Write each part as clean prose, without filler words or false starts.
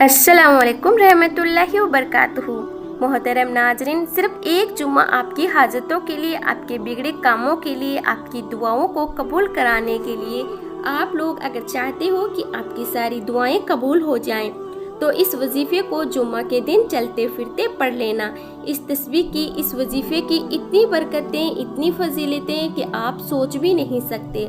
अस्सलाम वालेकुम रहमतुल्लाहि व बरकातुहू। मोहतरम नाजरीन, सिर्फ एक जुम्मा आपकी हाजतों के लिए, आपके बिगड़े कामों के लिए, आपकी दुआओं को कबूल कराने के लिए, आप लोग अगर चाहते हो कि आपकी सारी दुआएं कबूल हो जाएं, तो इस वजीफे को जुम्मा के दिन चलते फिरते पढ़ लेना। इस तस्बीह की, इस वजीफे की इतनी बरकतें, इतनी फजीलतें कि आप सोच भी नहीं सकते।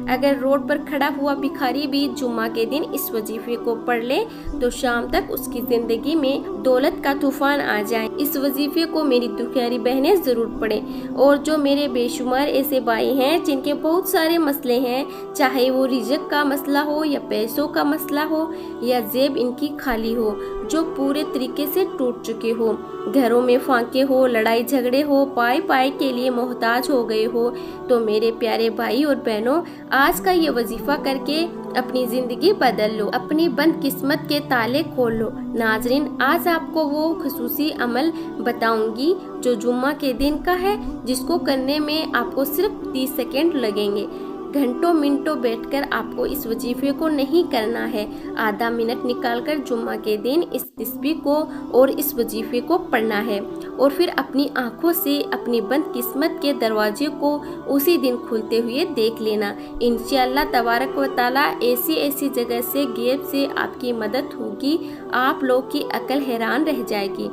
अगर रोड पर खड़ा हुआ भिखारी भी जुम्मा के दिन इस वजीफे को पढ़ ले तो शाम तक उसकी जिंदगी में दौलत का तूफान आ जाए। इस वजीफे को मेरी दुखियारी बहनें जरूर पढ़ें। और जो मेरे बेशुमार ऐसे भाई हैं जिनके बहुत सारे मसले हैं, चाहे वो रिज़्क का मसला हो या पैसों का मसला हो या जेब इनकी खाली हो, जो पूरे तरीके से टूट चुके हो, घरों में फांके हो, लड़ाई झगड़े हो, पाई पाई के लिए मोहताज हो गए हो, तो मेरे प्यारे भाई और बहनों, आज का ये वजीफा करके अपनी जिंदगी बदल लो, अपनी बंद किस्मत के ताले खोल लो। नाजरीन, आज आपको वो खसूसी अमल बताऊंगी जो जुम्मा के दिन का है, जिसको करने में आपको सिर्फ 30 सेकेंड लगेंगे। घंटों मिनटों बैठकर आपको इस वजीफे को नहीं करना है। आधा मिनट निकालकर जुम्मा के दिन इस तस्बीह को और इस वजीफे को पढ़ना है और फिर अपनी आंखों से अपनी बंद किस्मत के दरवाजे को उसी दिन खुलते हुए देख लेना। इंशाअल्लाह तबारक व तआला ऐसी जगह से, गैब से आपकी मदद होगी। आप लोग की अकल हैरान रह जाएगी।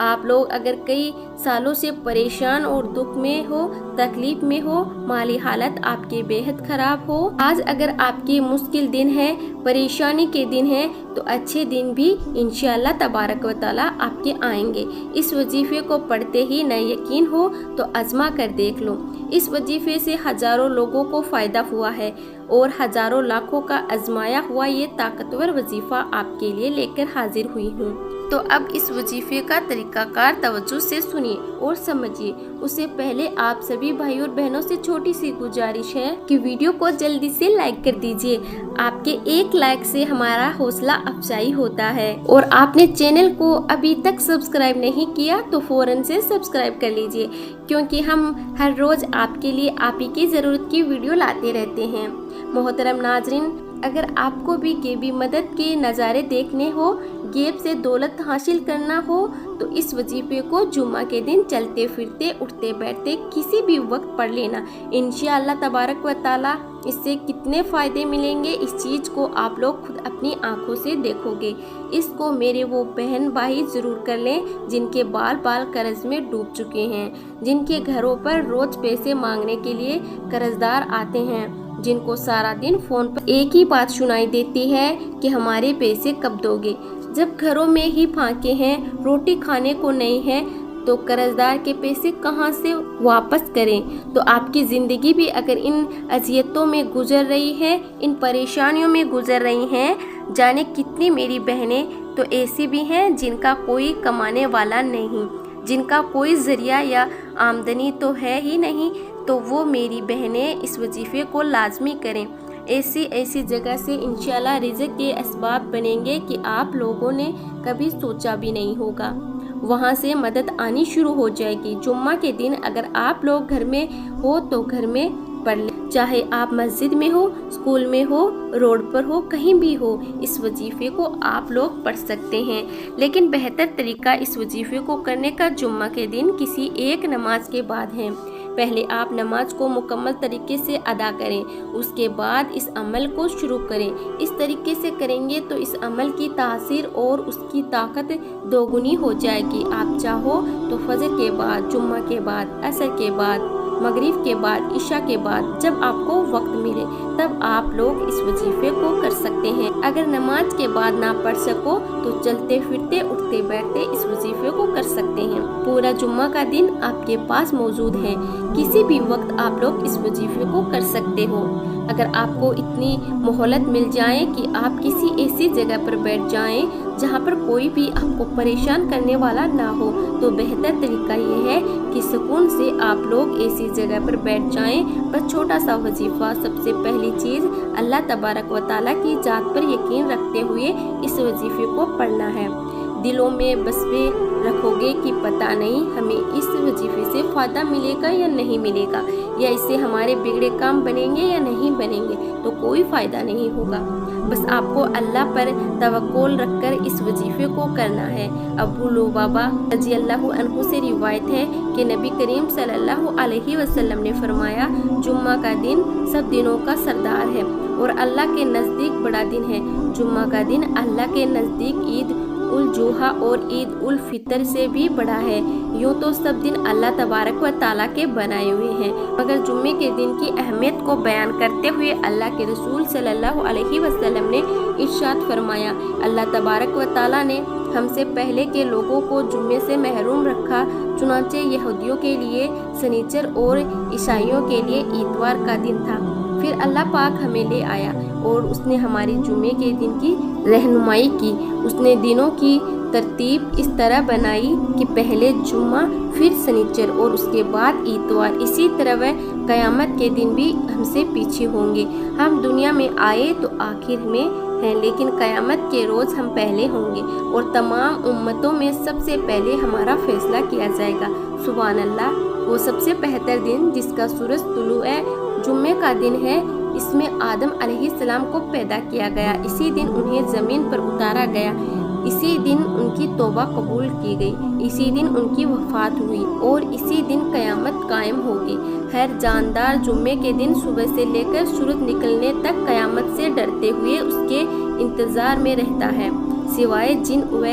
आप लोग अगर कई सालों से परेशान और दुख में हो, तकलीफ में हो, माली हालत आपके बेहद खराब हो, आज अगर आपके मुश्किल दिन है, परेशानी के दिन है, तो अच्छे दिन भी इंशाअल्लाह तबारक व तआला आपके आएंगे। इस वजीफे को पढ़ते ही न यकीन हो तो आजमा कर देख लो। इस वजीफे से हजारों लोगों को फायदा हुआ है और हजारों लाखों का आजमाया हुआ ये ताकतवर वजीफा आपके लिए लेकर हाजिर हुई हूँ। तो अब इस वजीफे का तरीकाकार तवज्जो से सुनिए और समझिए। उससे पहले आप सभी भाई और बहनों से छोटी सी गुजारिश है कि वीडियो को जल्दी से लाइक कर दीजिए। आपके एक लाइक से हमारा हौसला अफजाई होता है। और आपने चैनल को अभी तक सब्सक्राइब नहीं किया तो फौरन से सब्सक्राइब कर लीजिए, क्योंकि हम हर रोज आपके लिए आप ही की जरूरत की वीडियो लाते रहते हैं। मोहतरम नाजरीन, अगर आपको भी गैबी मदद के नज़ारे देखने हो, गैब से दौलत हासिल करना हो, तो इस वजीफे को जुम्मा के दिन चलते फिरते, उठते बैठते किसी भी वक्त पढ़ लेना। इंशाअल्लाह तबारक व तआला इससे कितने फ़ायदे मिलेंगे, इस चीज़ को आप लोग खुद अपनी आंखों से देखोगे। इसको मेरे वो बहन भाई ज़रूर कर लें जिनके बाल बाल कर्ज में डूब चुके हैं, जिनके घरों पर रोज़ पैसे मांगने के लिए कर्जदार आते हैं, जिनको सारा दिन फ़ोन पर एक ही बात सुनाई देती है कि हमारे पैसे कब दोगे। जब घरों में ही फांके हैं, रोटी खाने को नहीं है, तो कर्जदार के पैसे कहां से वापस करें। तो आपकी ज़िंदगी भी अगर इन अजियतों में गुजर रही है, इन परेशानियों में गुजर रही हैं, जाने कितनी मेरी बहनें तो ऐसी भी हैं जिनका कोई कमाने वाला नहीं, जिनका कोई ज़रिया या आमदनी तो है ही नहीं, तो वो मेरी बहनें इस वजीफे को लाजमी करें। ऐसी जगह से इंशाल्लाह रिज़्क के असबाब बनेंगे कि आप लोगों ने कभी सोचा भी नहीं होगा। वहाँ से मदद आनी शुरू हो जाएगी। जुम्मा के दिन अगर आप लोग घर में हो तो घर में पढ़ लें, चाहे आप मस्जिद में हो, स्कूल में हो, रोड पर हो, कहीं भी हो, इस वजीफे को आप लोग पढ़ सकते हैं। लेकिन बेहतर तरीका इस वजीफे को करने का जुम्मा के दिन किसी एक नमाज के बाद है। पहले आप नमाज को मुकम्मल तरीके से अदा करें, उसके बाद इस अमल को शुरू करें। इस तरीके से करेंगे तो इस अमल की तासीर और उसकी ताकत दोगुनी हो जाएगी। आप चाहो तो फजर के बाद, जुम्मा के बाद, असर के बाद, मगरिब के बाद, इशा के बाद, जब आपको वक्त मिले तब आप लोग इस वजीफे को कर सकते हैं। अगर नमाज के बाद ना पढ़ सको तो चलते फिरते, उठते बैठते इस वजीफे को कर सकते हैं। पूरा जुम्मा का दिन आपके पास मौजूद है, किसी भी वक्त आप लोग इस वजीफे को कर सकते हो। अगर आपको इतनी मोहलत मिल जाए कि आप किसी ऐसी जगह पर बैठ जाएं जहां पर कोई भी आपको परेशान करने वाला ना हो, तो बेहतर तरीका ये है कि सुकून से आप लोग ऐसी जगह पर बैठ जाएं। बस छोटा सा वजीफा, सबसे पहली चीज़ अल्लाह तबारक व तआला की ज़ात पर यकीन रखते हुए इस वजीफे को पढ़ना है। दिलों में बसवे रखोगे कि पता नहीं हमें इस वजीफे से फ़ायदा मिलेगा या नहीं मिलेगा, या इससे हमारे बिगड़े काम बनेंगे या नहीं बनेंगे, तो कोई फ़ायदा नहीं होगा। बस आपको अल्लाह पर तवक्कुल रखकर इस वजीफे को करना है। अबू लुबाबा रज़ियल्लाहु अन्हु से रिवायत है कि नबी करीम सल्लल्लाहु अलैहि वसल्लम ने फरमाया, जुम्मा का दिन सब दिनों का सरदार है और अल्लाह के नज़दीक बड़ा दिन है। जुम्मा का दिन अल्लाह के नज़दीक ईद उल जुहा और ईद उल फितर से भी बड़ा है। यूँ तो सब दिन अल्लाह तबारक व ताला के बनाए हुए हैं, मगर जुम्मे के दिन की अहमियत को बयान करते हुए अल्लाह के रसूल सल्लल्लाहु अलैहि वसल्लम ने इरशाद फरमाया, अल्लाह तबारक व ताला ने हमसे पहले के लोगों को जुम्मे से महरूम रखा, चुनांचे यहूदियों के लिए सनीचर और ईसाइयों के लिए इतवार का दिन था। फिर अल्लाह पाक हमें ले आया और उसने हमारी जुम्मे के दिन की रहनुमाई की। उसने दिनों की तरतीब इस तरह बनाई कि पहले जुम्मा, फिर सनीचर और उसके बाद इतवार। इसी तरह वह क़यामत के दिन भी हमसे पीछे होंगे। हम दुनिया में आए तो आखिर में हैं, लेकिन क़यामत के रोज़ हम पहले होंगे और तमाम उम्मतों में सबसे पहले हमारा फैसला किया जाएगा। सुभान अल्लाह, वो सबसे बेहतर दिन जिसका सूरज तुलुए जुम्मे का दिन है। इसमें आदम अलैहिस्सलाम को पैदा किया गया, इसी दिन उन्हें ज़मीन पर उतारा गया, इसी दिन उनकी तौबा कबूल की गई, इसी दिन उनकी वफ़ात हुई और इसी दिन क़यामत कायम होगी। हर जानदार जुम्मे के दिन सुबह से लेकर सूरज निकलने तक क़यामत से डरते हुए उसके इंतज़ार में रहता है, सिवाय जिन व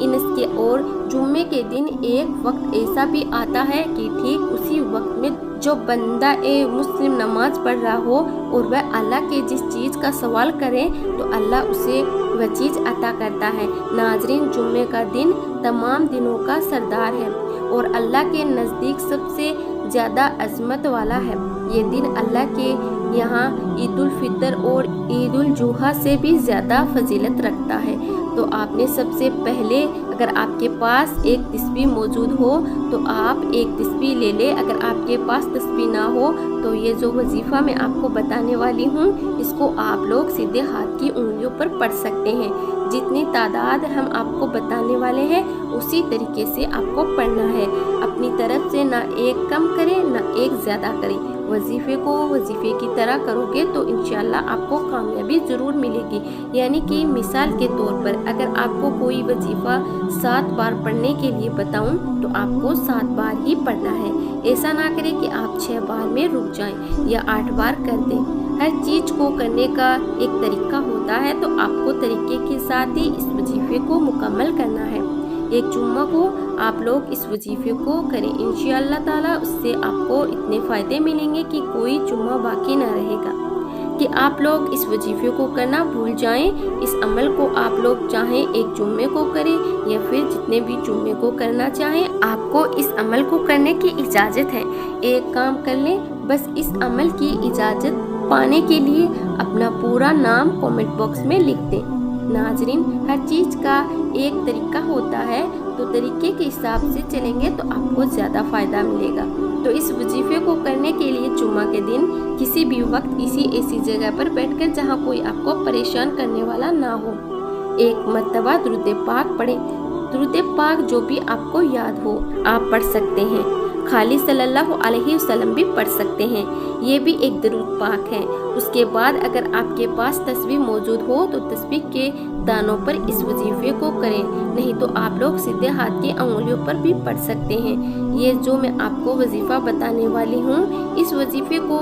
इंस के। और जुम्मे के दिन एक वक्त ऐसा भी आता है कि ठीक उसी वक्त में जो बंदा मुस्लिम नमाज पढ़ रहा हो और वह अल्लाह के जिस चीज़ का सवाल करे तो अल्लाह उसे वह चीज़ अता करता है। नाजरीन, जुम्मे का दिन तमाम दिनों का सरदार है और अल्लाह के नज़दीक सबसे ज़्यादा अज़मत वाला है। ये दिन अल्लाह के यहाँ ईद उल फितर और ईद उल जुहा से भी ज़्यादा फजीलत रखता है। तो आपने सबसे पहले, अगर आपके पास एक तस्बीह मौजूद हो तो आप एक तस्बीह ले ले। अगर आपके पास तस्बीह ना हो तो ये जो वजीफ़ा मैं आपको बताने वाली हूँ इसको आप लोग सीधे हाथ की उंगलियों पर पढ़ सकते हैं। जितनी तादाद हम आपको बताने वाले हैं उसी तरीके से आपको पढ़ना है। अपनी तरफ से ना एक कम करें ना एक ज़्यादा करें। वजीफ़े को वजीफ़े की तरह करोगे तो इंशाल्लाह आपको कामयाबी ज़रूर मिलेगी। यानी कि मिसाल के तौर पर अगर आपको कोई वजीफ़ा 7 बार पढ़ने के लिए बताऊं तो आपको 7 बार ही पढ़ना है। ऐसा ना करें कि आप 6 बार में रुक जाएं या 8 बार कर दें। हर चीज़ को करने का एक तरीका होता है, तो आपको तरीके के साथ ही इस वजीफ़े को मुकम्मल करना है। एक जुम्मा को आप लोग इस वजीफ़े को करें, इंशाअल्लाह ताला उससे आपको इतने फ़ायदे मिलेंगे कि कोई जुम्मा बाकी ना रहेगा। कि आप लोग इस वजीफ़े को करना भूल जाएं। इस अमल को आप लोग चाहें एक जुम्मे को करें या फिर जितने भी जुम्मे को करना चाहें, आपको इस अमल को करने की इजाज़त है। एक काम कर लें, बस इस अमल की इजाज़त पाने के लिए अपना पूरा नाम कमेंट बॉक्स में लिख दें। नाजरीन, हर चीज़ का एक तरीका होता है, तो तरीके के हिसाब से चलेंगे तो आपको ज़्यादा फ़ायदा मिलेगा। तो इस वजीफ़े को करने के लिए जुम्मा के दिन किसी भी वक्त किसी ऐसी जगह पर बैठकर जहां कोई आपको परेशान करने वाला ना हो, एक मर्तबा दुरूद पाक पढ़ें। दुरूद पाक जो भी आपको याद हो आप पढ़ सकते हैं। खाली सल्लल्लाहु अलैहि वसल्लम भी पढ़ सकते हैं, ये भी एक दुरूद पाक है। उसके बाद अगर आपके पास तस्बीह मौजूद हो तो तस्बीह के दानों पर इस वजीफ़े को करें, नहीं तो आप लोग सीधे हाथ की अंगुलियों पर भी पढ़ सकते हैं। ये जो मैं आपको वजीफ़ा बताने वाली हूँ, इस वजीफ़े को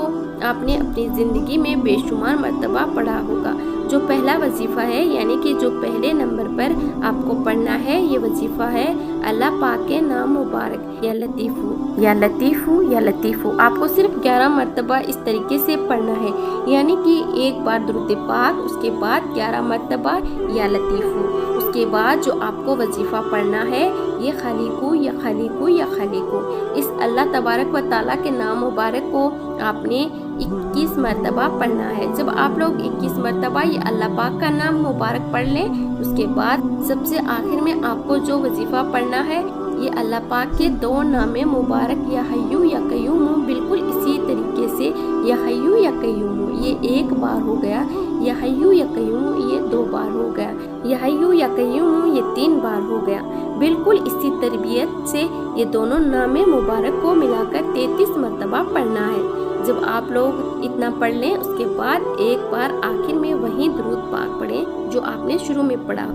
आपने अपनी ज़िंदगी में बेशुमार मर्तबा पढ़ा होगा। जो पहला वजीफ़ा है, यानी कि जो पहले नंबर पर आपको पढ़ना है, ये वजीफ़ा है अल्लाह पाक के नाम मुबारक, या लतीफ़ू या लतीफ़ू या लतीफ़ू। आपको सिर्फ 11 मरतबा इस तरीके से पढ़ना है, यानी कि एक बार दुरूद पाक, उसके बाद 11 मरतबा या लतीफ़ू। उसके बाद जो आपको वजीफ़ा पढ़ना है, ये खालिकू या खालिकू या खालिकू। इस अल्लाह तबारक व ताला के नाम मुबारक को आपने 21 मरतबा पढ़ना है। जब आप लोग 21 मरतबा ये अल्लाह पाक का नाम मुबारक पढ़ लें, उसके बाद सबसे आखिर में आपको जो वजीफ़ा पढ़ना है, ये अल्लाह पाक के 2 नामे मुबारक, या हय्यू या कय्यूम, बिल्कुल इसी तरीके से या हय्यू या कय्यूम, ये 1 बार हो गया, या हय्यू या कय्यूम ये 2 बार हो गया, या हय्यू या कय्यूम ये 3 बार हो गया। बिल्कुल इसी तरबियत से ये दोनों नामे मुबारक को मिलाकर 33 मरतबा पढ़ना है। जब आप लोग इतना पढ़ लें उसके बाद एक बार आखिर में वही दुरूद पाक पढ़ें जो आपने शुरू में पढ़ा।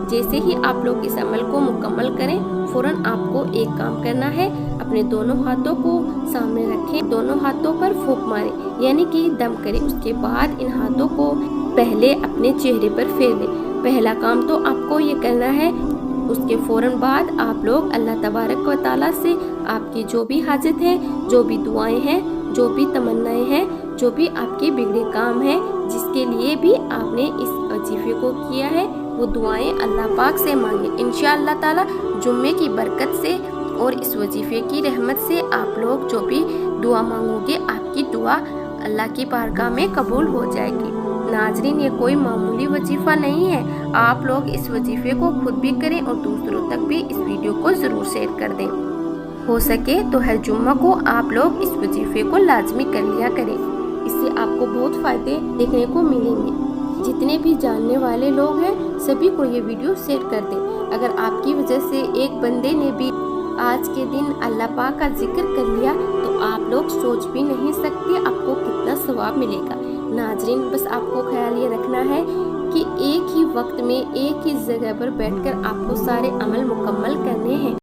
जैसे ही आप लोग इस अमल को मुकम्मल करें, फौरन आपको एक काम करना है, अपने दोनों हाथों को सामने रखें, दोनों हाथों पर फूंक मारें यानी कि दम करें। उसके बाद इन हाथों को पहले अपने चेहरे पर फेर दें। पहला काम तो आपको ये करना है। उसके फौरन बाद आप लोग अल्लाह तबारक व तआला से आपकी जो भी हाजत है, जो भी दुआएं हैं, जो भी तमन्नाएं हैं, जो भी आपके बिगड़े काम हैं, जिसके लिए भी आपने इस वजीफे को किया है, वो दुआएं अल्लाह पाक से मांगे। इंशाअल्लाह ताला जुम्मे की बरकत से और इस वजीफे की रहमत से आप लोग जो भी दुआ मांगोगे, आपकी दुआ अल्लाह की बारगाह में कबूल हो जाएगी। नाजरीन, ये कोई मामूली वजीफा नहीं है। आप लोग इस वजीफे को खुद भी करें और दूसरों तक भी इस वीडियो को ज़रूर शेयर कर दें। हो सके तो हर जुम्मा को आप लोग इस वजीफे को लाजमी कर लिया करें। इससे आपको बहुत फ़ायदे देखने को मिलेंगे। जितने भी जानने वाले लोग हैं सभी को ये वीडियो शेयर कर दें। अगर आपकी वजह से एक बंदे ने भी आज के दिन अल्लाह पाक का जिक्र कर लिया तो आप लोग सोच भी नहीं सकते आपको कितना सवाब मिलेगा। नाजरीन, बस आपको ख्याल ये रखना है कि एक ही वक्त में एक ही जगह पर बैठकर आपको सारे अमल मुकम्मल करने हैं।